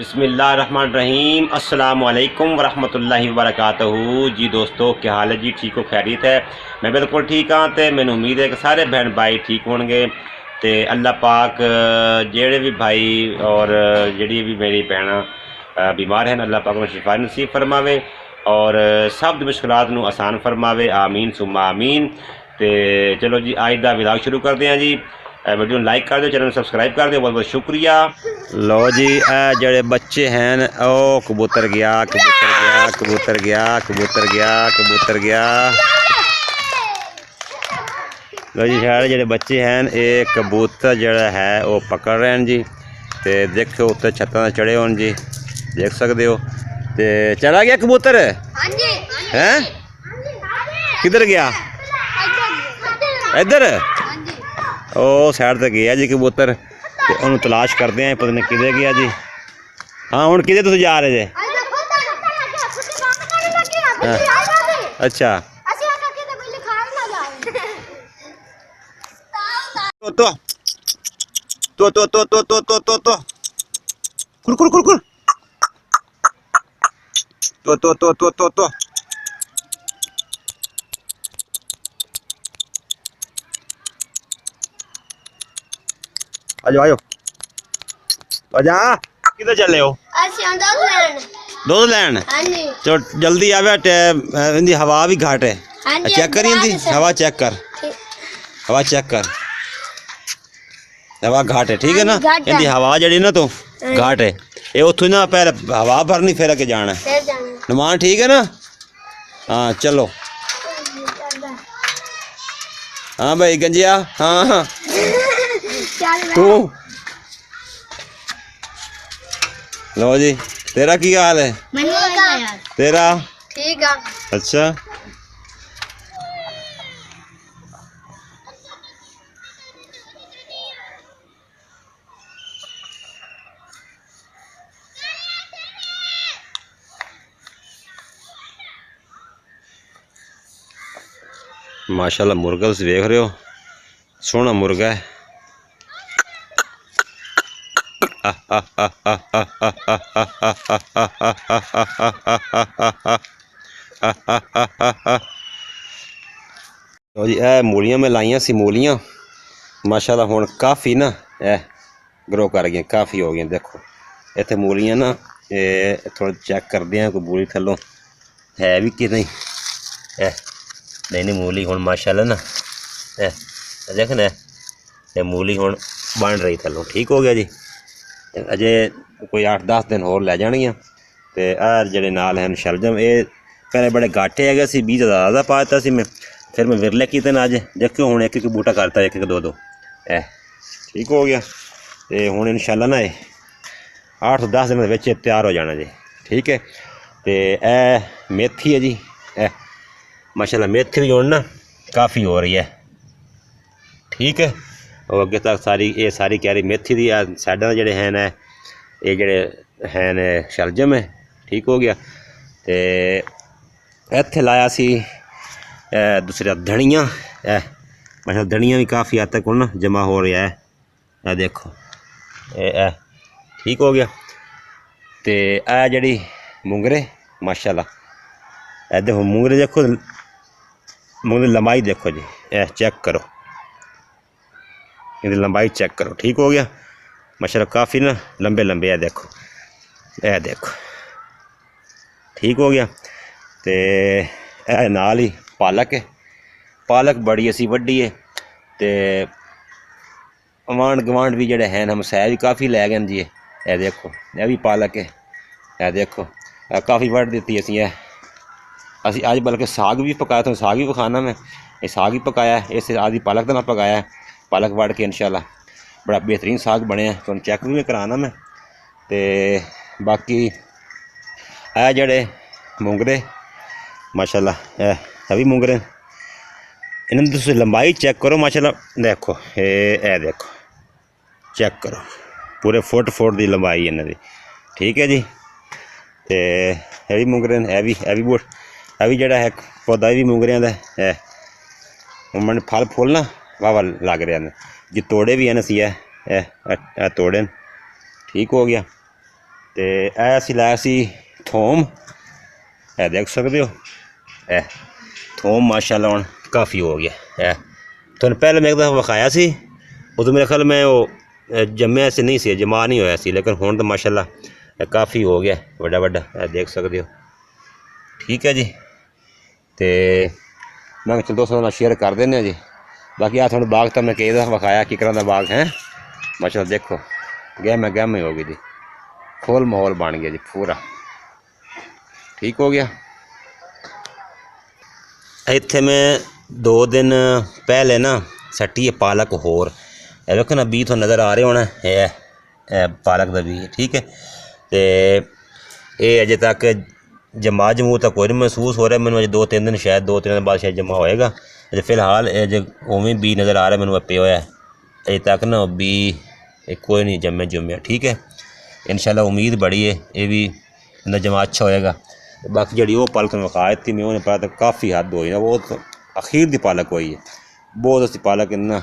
बिस्मिल्लाहिर्रहमानिर्रहीम अस्सलाम वालेकुम वरहमतुल्लाहि वबरकातुहू। जी दोस्तों, क्या हाल है जी? ठीक हो? खैरियत है? मैं बिल्कुल ठीक हाँ। तो मैनू उम्मीद है कि सारे बहन भाई ठीक होंगे। तो अल्लाह पाक जेड़े भी भाई और जी भी मेरी भैन बीमार हैं, अल्लाह पाक उन्हें शिफा नसीब फरमावे और सब मुश्किलात नू आसान फरमावे। आमीन सुम्मा आमीन। तो चलो जी, अज का व्लॉग शुरू करते हैं जी। वीडियो लाइक कर दो, चैनल सब्सक्राइब कर दो, बहुत बहुत शुक्रिया। लो जी, जड़े बच्चे हैं ओ कबूतर गया, कबूतर गया, कबूतर गया, कबूतर गया, कबूतर गया। लो जी, सारे जड़े बच्चे हैं ये कबूतर जड़ा है वो पकड़ रहे हैं जी। तो देखो उत्ते छत्तां ते चढ़े होन जी, देख सकते हो। तो चला गया कबूतर हैं? किधर गया? इधर ओ साइड ते गया जी कबूतर। तो उन्होंने तलाश करते हैं, पता नहीं किधर गया जी। हाँ, हुण किधर तुसीं जा रहे जे? अच्छा तो कुर कुर कुर कुर तो आजो आजो आजा। किधर चले हो? दूध लैन। तो जल्दी आवे, इनकी हवा भी घाट है। चेक करी इनकी हवा, चेक कर हवा, चेक कर हवा घाट है, ठीक है ना? इनकी हवा जड़ी ना तो घाट है, ये उतों ना पहले हवा भरनी फिर अगे जाना नुमान, ठीक है ना? हाँ चलो। हाँ भाई गंजिया, हाँ हाँ तू लो जी, तेरा की हाल है? तेरा ठीक है। अच्छा, माशाल्लाह मुर्गा तुम देख रहे हो, सोहना मुर्गा है। तो जी ए मूलियां मैं लाइया सी, मूलियां माशाल्लाह हुण काफ़ी ना ग्रो कर गई, काफ़ी हो गई। देखो इत्थे मूलियां ना, थोड़ा चेक करते हैं कोई मूली थल्लों है भी कि नहीं। नहीं मूली हुण माशाल्लाह ना देख ना, ये मूली हुण बन रही थल्लों, ठीक हो गया जी। अजे कोई 8-10 दिन होर लै जानियां। तो जेह्ड़े नाल हैं शलजम, ये पहले बड़े घाटे है सी, बीज ज़्यादा पा दिता सी मैं, फिर मैं विरले कीते ना। अज देखो हुण एक बूटा करता, एक दो ठीक हो गया। तो हुण इंशाल्लाह ना 8-10 दिन के तैयार हो जाना जी, ठीक है। तो यह मेथी है जी, माशाल्लाह मेथी भी हुण ना काफ़ी हो रही है, ठीक है। और अगे तक सारी ये सारी क्यारी मेथी दी साइडां जेह्ड़े हैं न, ये जेह्ड़े हैं न शलजम है, ठीक हो गया। तो इत्थे लाया सी दूसरा धनिया, माशाल्लाह धनिया भी काफ़ी हद तक ना जमा हो रहा है, देखो ठीक हो गया। तो यह जड़ी मुंगरे माशाल्लाह देखो, मुंगरे देखो, मुंगरे लंबाई देखो जी, चेक करो इनकी लंबाई चेक करो, ठीक हो गया माशाल्लाह। काफ़ी ना लंबे लंबे है, देखो देखो ठीक हो गया। तो नाल ही पालक है, पालक बड़ी असी वड्डी है। तो आंढ गवांढ भी जेह्ड़े हैं हमसाया भी काफ़ी लै गए जी। यह देखो यह भी पालक है, यह देखो काफ़ी वड्ड दी असी असी अज बल्कि साग भी पकाया, तो साग भी पकाना मैं, ये साग भी पकाया है, इस आदि पालक का ना पकाया है। पालक वड़ के इंशाल्लाह बड़ा बेहतरीन साग बनया, तो चेक भी कराना मैं। तो बाकी है जड़े मुंगरे माशाल्लाह है भी मुंगरे, इन्होंने तुम लंबाई चेक करो माशाल्लाह। देखो ये देखो चेक करो, पूरे फुट की लंबाई इन्हों की, ठीक है जी। तो यह भी मुंगरे है भी बूट, है भी जड़ा है पौधा भी मुंगरियां दा है। मैंने फल फुल ना वाह लग रहे हैं जी, तोड़े भी हैं सी तोड़े, ठीक हो गया। तो यह असी लाया सी थोम, है देख सकते हो है थोम माशाल्लाह हुण काफ़ी हो गया है। तुहानूं पहले मैं एक दफ़ा विखाया सी, उदों मेरे ख्याल मैं वो जम्मिया से नहीं सी, जमा नहीं होया सी, लेकिन हुण तो माशाल्लाह काफ़ी हो गया वड्डा वड्डा, देख सकते हो। ठीक है जी, तो मैं चलो दोस्तों नाल शेयर कर देने जी। बाकी आ थोड़ा बाग तो मैं कई दफ़ा विखाया किकरां दा बाग है माशाल्लाह, देखो गहम ही हो गई जी, फुल माहौल बन गया जी पूरा, ठीक हो गया। इत्थे मैं 2 दिन पहले ना सट्टी है पालक होर, देखो ना बी तो नज़र आ रहे होना है पालक का बी, ठीक है। तो ये अजे तक जमा जमू तक कोई नहीं महसूस हो रहा मैंने, अजे 2-3 दिन शायद 2-3 दिन बाद शायद जमा होएगा। अजे फिलहाल अजे उवें बी नज़र आ रहा है मैंने पे होया, अजे तक ना बी कोई नहीं जमे जुम्या, ठीक है। इंशाल्लाह उम्मीद बड़ी है ये भी इन्ना जमा अच्छा होएगा। बाकी जी वो पालक विखा थी मैं उन्हें पता तो काफ़ी हद हुई ना, वो तो अखीर की पालक हुई है, बहुत अच्छी पालक इन्ना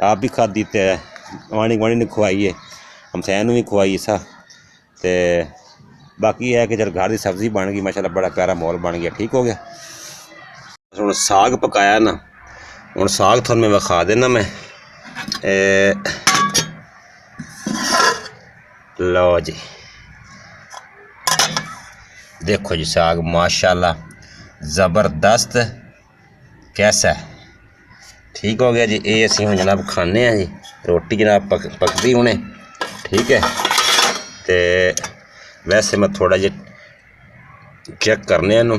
आप भी खाधी, तो आनी गुआढ़ी ने खुआई है, हमसाया भी खुआई सा। तो बाकी है कि चल घर की सब्ज़ी बन गई माशाल्लाह, बड़ा प्यारा माहौल बन गया, ठीक हो गया। हुण साग पकाया ना, हुण साग थोड़ा मैं विखा देना मैं, लो जी देखो जी साग माशाल्लाह ज़बरदस्त कैसा है, ठीक हो गया जी। ये असीं हुण जनाब खाने हैं जी, रोटी जनाब पकदी हुणे, ठीक है। तो वैसे मैं थोड़ा जिहा चेक करने इनू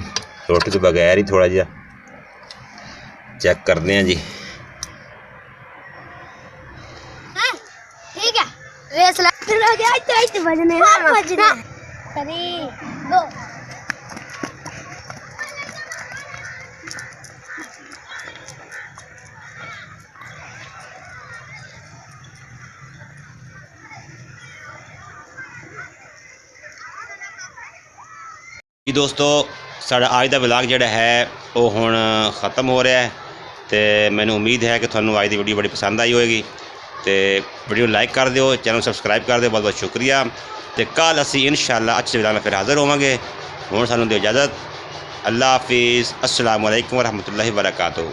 रोटी तो बगैर ही थोड़ा जिहा चेक करने हैं जी। ठीक है रेस लग गया, इतने बजने बजने 3 2 जी दोस्तों साढ़ा अज का व्लॉग जिहड़ा है वो हुण ख़त्म हो रहा है, तो मैनूं उम्मीद है कि तुहानूं अज की वीडियो बड़ी पसंद आई होएगी। तो वीडियो लाइक कर दिओ, चैनल सबसक्राइब कर दिओ, बहुत बहुत शुक्रिया। तो कल असीं इंशाअल्लाह अच्छे व्लॉग फिर हाज़र होवांगे। हुण सानूं दिओ इजाज़त, अल्लाह हाफिज़, अस्सलामु अलैकुम वरहमतुल्लाहि वबरकातुहू।